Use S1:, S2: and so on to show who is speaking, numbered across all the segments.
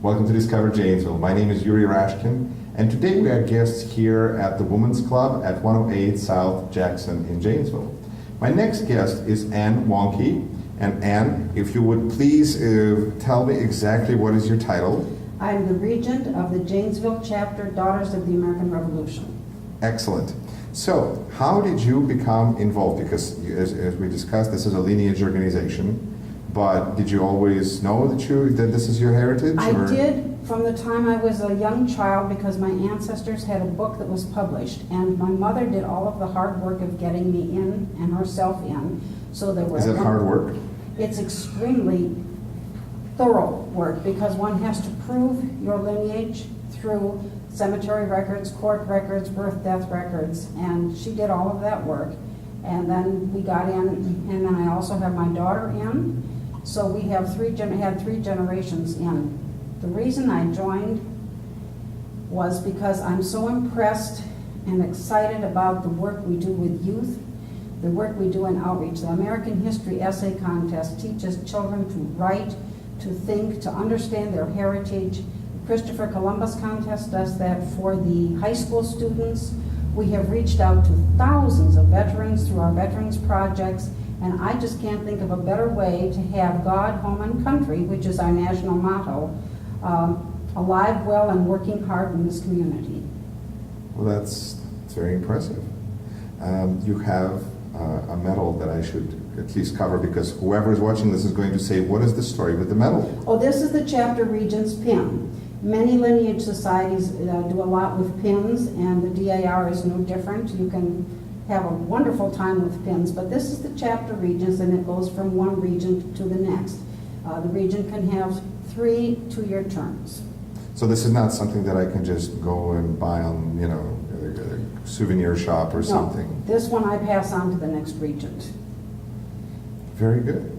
S1: Welcome to Discover Janesville. My name is Yuri Rashkin, and today we are guests here at the Women's Club at 108 South Jackson in Janesville. My next guest is Anne Wanke. And Anne, if you would please tell me exactly what is your title.
S2: I'm the Regent of the Janesville chapter, Daughters of the American Revolution.
S1: Excellent. So, how did you become involved? Because as we discussed, this is a lineage organization. But did you always know that this is your heritage?
S2: I did from the time I was a young child, because my ancestors had a book that was published, and my mother did all of the hard work of getting me in and herself in. So there were.
S1: Is it hard work?
S2: It's extremely thorough work, because one has to prove your lineage through cemetery records, court records, birth, death records, and she did all of that work. And then we got in, and then I also have my daughter in. So we have had three generations in. The reason I joined was because I'm so impressed and excited about the work we do with youth, the work we do in outreach. The American History Essay Contest teaches children to write, to think, to understand their heritage. The Christopher Columbus Contest does that for the high school students. We have reached out to thousands of veterans through our veterans projects. And I just can't think of a better way to have God, home, and country, which is our national motto, alive, well, and working hard in this community.
S1: Well, that's very impressive. You have a medal that I should at least cover, because whoever is watching this is going to say, what is the story with the medal?
S2: Oh, this is the chapter regent's pin. Many lineage societies do a lot with pins, and the DAR is no different. You can have a wonderful time with pins, but this is the chapter regents, and it goes from one regent to the next. The regent can have 3 2-year terms.
S1: So this is not something that I can just go and buy on, a souvenir shop or something.
S2: No, this one I pass on to the next regent.
S1: Very good.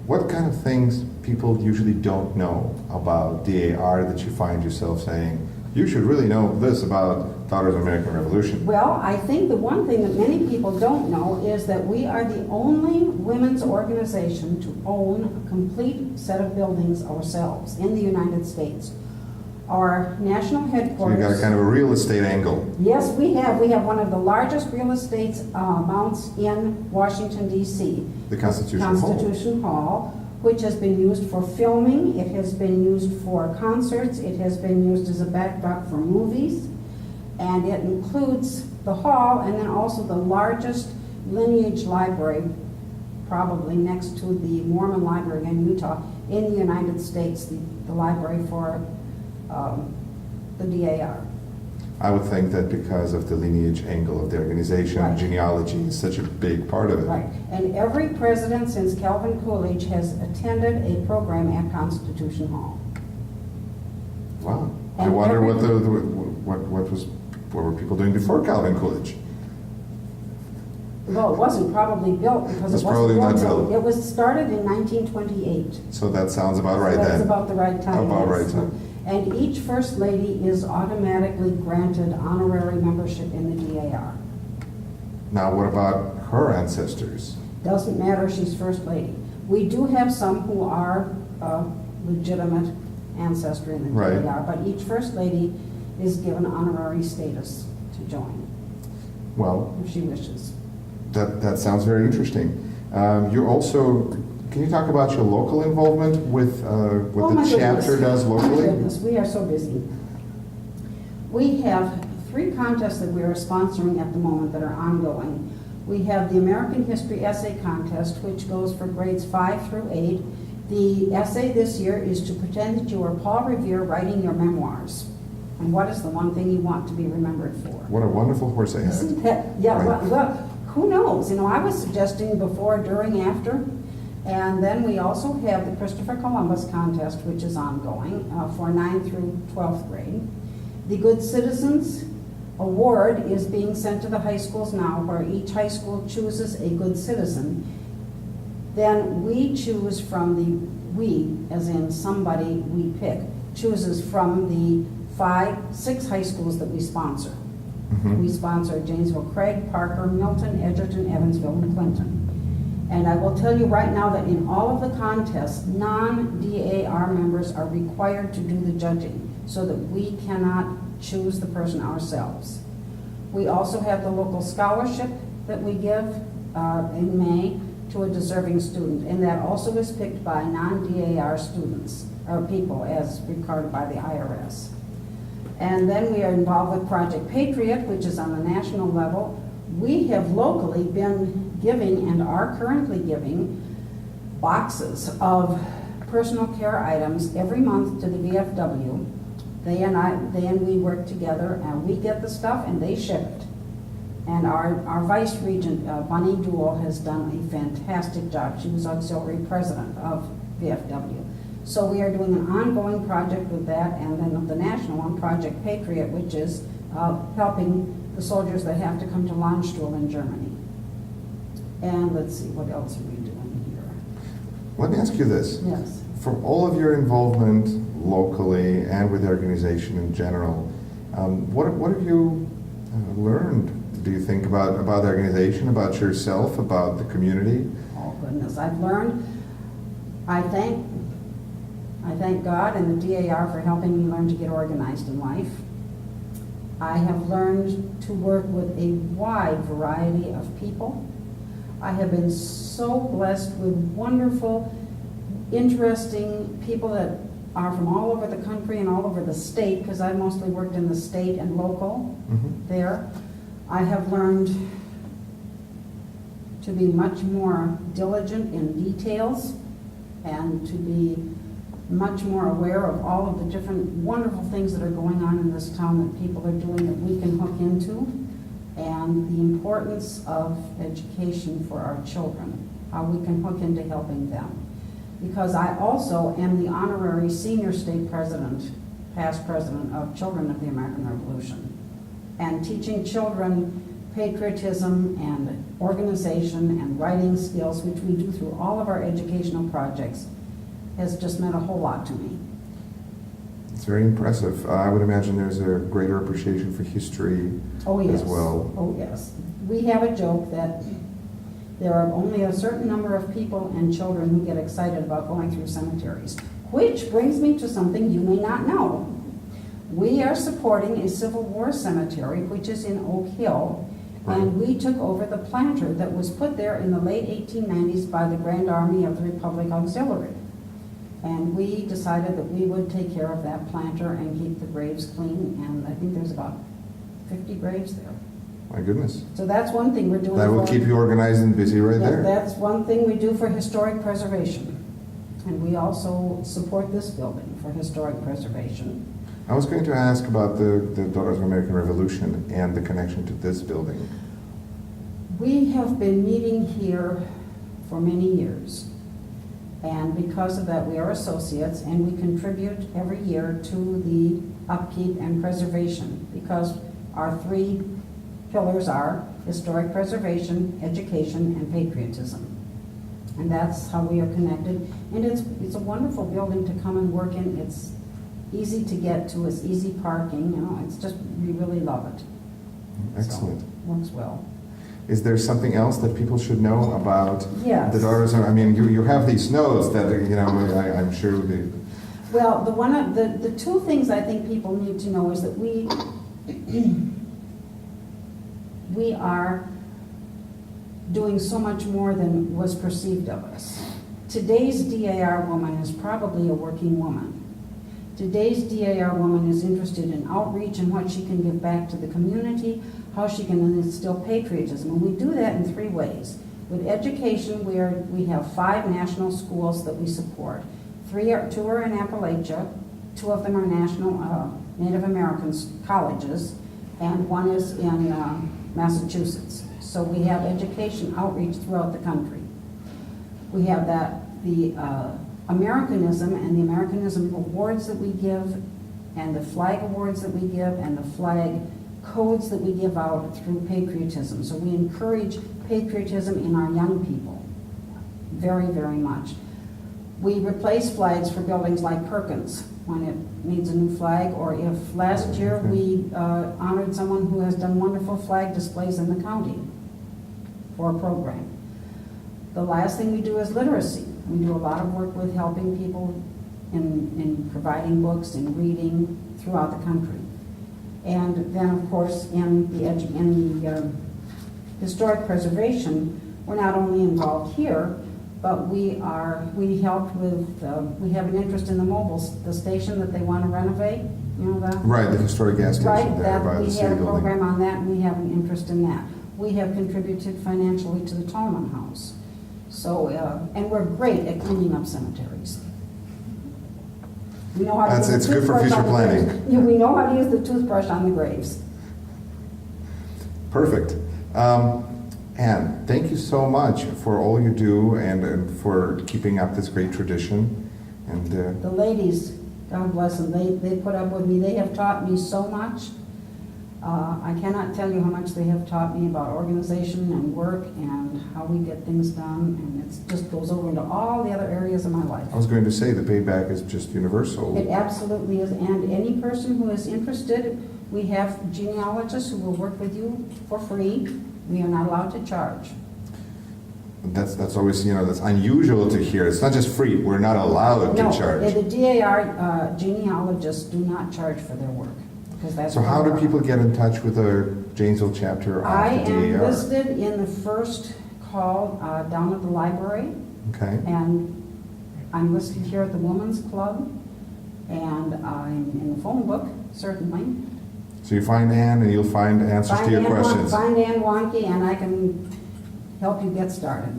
S1: What kind of things people usually don't know about DAR that you find yourself saying, you should really know this about Daughters of the American Revolution?
S2: Well, I think the one thing that many people don't know is that we are the only women's organization to own a complete set of buildings ourselves in the United States. Our national headquarters...
S1: So you got a kind of a real estate angle.
S2: Yes, we have. We have one of the largest real estate amounts in Washington, D.C.
S1: The Constitution
S2: Hall, which has been used for filming, it has been used for concerts, it has been used as a backdrop for movies, and it includes the hall and then also the largest lineage library, probably next to the Mormon Library in Utah, in the United States, the library for the DAR.
S1: I would think that because of the lineage angle of the organization,
S2: right.
S1: Genealogy is such a big part of it.
S2: Right, and every president since Calvin Coolidge has attended a program at Constitution Hall.
S1: Wow.
S2: And
S1: I wonder what were people doing before Calvin Coolidge?
S2: Well, it wasn't probably built because
S1: It's
S2: it wasn't
S1: probably not
S2: built.
S1: built.
S2: It was started in 1928.
S1: So that sounds about right
S2: That's
S1: then.
S2: about the right time.
S1: About
S2: yes.
S1: right time.
S2: And each First Lady is automatically granted honorary membership in the DAR.
S1: Now, what about her ancestors?
S2: Doesn't matter, she's First Lady. We do have some who are legitimate ancestry in the
S1: Right.
S2: DAR, but each First Lady is given honorary status to join.
S1: Well,
S2: if she wishes.
S1: that sounds very interesting. You're also, can you talk about your local involvement with what the chapter does locally?
S2: Oh my goodness, we are so busy. We have 3 contests that we are sponsoring at the moment that are ongoing. We have the American History Essay Contest, which goes for grades 5 through 8. The essay this year is to pretend that you are Paul Revere writing your memoirs. And what is the one thing you want to be remembered for?
S1: What a wonderful horse I had.
S2: Isn't that, yeah,
S1: Right.
S2: well, who knows? I was suggesting before, during, after. And then we also have the Christopher Columbus Contest, which is ongoing for 9th through 12th grade. The Good Citizens Award is being sent to the high schools now, where each high school chooses a good citizen. Then we choose from as in somebody we pick, chooses from the 6 high schools that we sponsor. Mm-hmm. We sponsor Janesville, Craig, Parker, Milton, Edgerton, Evansville, and Clinton. And I will tell you right now that in all of the contests, non-DAR members are required to do the judging so that we cannot choose the person ourselves. We also have the local scholarship that we give in May to a deserving student, and that also is picked by non-DAR students, or people, as required by the IRS. And then we are involved with Project Patriot, which is on the national level. We have locally been giving and are currently giving boxes of personal care items every month to the VFW. They and we work together, and we get the stuff and they ship it. And our Vice Regent, Bunny Duell, has done a fantastic job. She was auxiliary president of VFW. So we are doing an ongoing project with that, and then the national one, Project Patriot, which is helping the soldiers that have to come to Landstuhl in Germany. And let's see, what else are we doing here?
S1: Let me ask you this.
S2: Yes.
S1: From all of your involvement locally and with the organization in general, what have you learned, do you think, about the organization, about yourself, about the community?
S2: Oh goodness, I've learned. I thank God and the DAR for helping me learn to get organized in life. I have learned to work with a wide variety of people. I have been so blessed with wonderful, interesting people that are from all over the country and all over the state, because I mostly worked in the state and local there. I have learned to be much more diligent in details and to be much more aware of all of the different wonderful things that are going on in this town that people are doing that we can hook into, and the importance of education for our children, how we can hook into helping them. Because I also am the honorary senior state president, past president of Children of the American Revolution. And teaching children patriotism and organization and writing skills, which we do through all of our educational projects, has just meant a whole lot to me.
S1: It's very impressive. I would imagine there's a greater appreciation for history as well.
S2: Oh yes. We have a joke that there are only a certain number of people and children who get excited about going through cemeteries, which brings me to something you may not know. We are supporting a Civil War cemetery, which is in Oak Hill, and we took over the planter that was put there in the late 1890s by the Grand Army of the Republic Auxiliary. And we decided that we would take care of that planter and keep the graves clean, and I think there's about 50 graves there.
S1: My goodness.
S2: So that's one thing we're doing.
S1: That will keep you organized and busy right there.
S2: That's one thing we do for historic preservation. And we also support this building for historic preservation.
S1: I was going to ask about the Daughters of American Revolution and the connection to this building.
S2: We have been meeting here for many years. And because of that, we are associates, and we contribute every year to the upkeep and preservation, because our three pillars are historic preservation, education, and patriotism. And that's how we are connected. And it's a wonderful building to come and work in. It's easy to get to, it's easy parking, you know, it's just, we really love it.
S1: Excellent.
S2: So, works well.
S1: Is there something else that people should know about
S2: Yes.
S1: the Daughters? I mean, you have these notes that, you know, I'm sure the...
S2: Well, the two things I think people need to know is that we are doing so much more than was perceived of us. Today's DAR woman is probably a working woman. Today's DAR woman is interested in outreach and what she can give back to the community, how she can instill patriotism. And we do that in three ways. With education, we have 5 national schools that we support. 2 are in Appalachia, 2 of them are national Native American colleges, and 1 is in Massachusetts. So we have education outreach throughout the country. We have the Americanism and the Americanism awards that we give, and the flag awards that we give, and the flag codes that we give out through patriotism. So we encourage patriotism in our young people very, very much. We replace flags for buildings like Perkins when it needs a new flag, or if last year we honored someone who has done wonderful flag displays in the county for a program. The last thing we do is literacy. We do a lot of work with helping people in providing books and reading throughout the country. And then, of course, in the historic preservation, we're not only involved here, but we help with, we have an interest in the station that they want to renovate, you know that?
S1: Right, the historic gas station
S2: Right,
S1: there
S2: that
S1: by the
S2: we
S1: city
S2: have a
S1: building.
S2: program on that, and we have an interest in that. We have contributed financially to the Tolman House. So, and we're great at cleaning up cemeteries. We know how to use the
S1: It's good for
S2: toothbrush
S1: future
S2: on the
S1: planning.
S2: graves. Yeah, we know how to use the toothbrush on the graves.
S1: Perfect. Anne, thank you so much for all you do and for keeping up this great tradition. And
S2: The ladies, God bless them, they put up with me. They have taught me so much. I cannot tell you how much they have taught me about organization and work and how we get things done. And it just goes over into all the other areas of my life.
S1: I was going to say the payback is just universal.
S2: It absolutely is. And any person who is interested, we have genealogists who will work with you for free. We are not allowed to charge.
S1: That's always, that's unusual to hear. It's not just free. We're not allowed to charge.
S2: No, the DAR genealogists do not charge for their work. Because that's
S1: So how do
S2: what-
S1: people get in touch with the Janesville chapter
S2: I
S1: of the
S2: am
S1: DAR?
S2: listed in the first call down at the library,
S1: Okay.
S2: and I'm listed here at the Women's Club, and I'm in the phone book, certainly.
S1: So you find Anne and you'll find answers to your questions.
S2: Find Anne Wanke, and I can help you get started.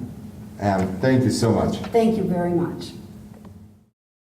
S1: Anne, thank you so much.
S2: Thank you very much.